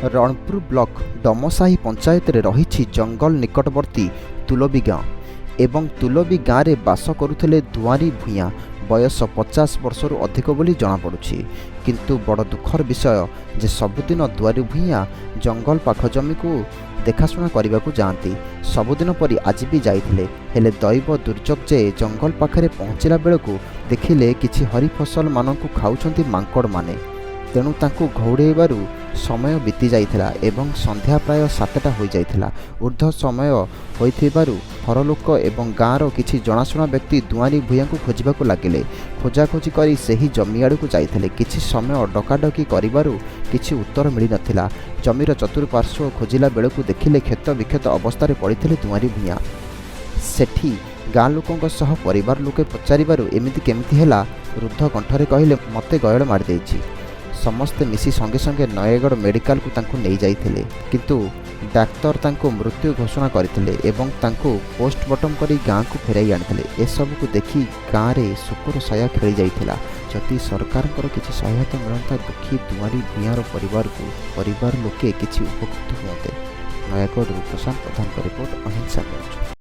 Ranpur block डमसाही panchayat रे रही जंगल निकटवर्ती तुलबी गाँ एवं तुलबी गाँ रे बास करुथिले दुआरी भूया बयस 50 वर्षरू अधिक बोली जनापड़ुछि। किंतु बड़ दुखर विषय जे सबुदिन दुआरी भूया जंगल पाख जमी को देखाशुना करने को जाती। सबुदिन परी आज भी जाइथिले, हेले दैव दुर्जोग जे जंगल पाखरे पहुँचला बेलू देखिले किछि हरी फसल मानकु खाउछंती मांकड़ माने। तेणु तांकु घौड़ेबारु समय बीती जाइथिला एवं संध्या प्राय 7टा हो जाइथिला। ऊर्ध्व समय होइथिबारु हरलोक एवं गाँवर किछि जनाशुना व्यक्ति दुआरी भूया को खोजिबाकु लागिले। खोजाखोजी करी सेही जमी आड़कु जाइथिले। किछि समय डकाडकी करिबारु किछि उत्तर मिली नथिला। जमीर चतुर्पार्श्व खोजिला बेलकु देखिले क्षत विक्षत अवस्था पड़िथिले दुआरी भूया। सेठी गाँ लोकों सह परिवार लोके पचारिबारु एमिति केमिति हेला रुद्ध कंठरे कहिले मते गयड़ मारि देइछि। समस्ते मिसी संगे संगे नयगढ़ मेडिकल को तांकु नहीं जाइथिले, किंतु डाक्तर तांकु मृत्यु घोषणा करथिले एवं तांकु पोस्टमार्टम करी गाँ को फेराई आनिथिले। ए सब को देखी गाँ रे शोकर साया खेली जाइथिला। जदि सरकार किछि सहायता मिलता दुखी दुआरी भूयार परिवार लोके किछि उपकृत हुअते। नयगढ़ प्रशांत प्रधान रिपोर्ट अहिंसा।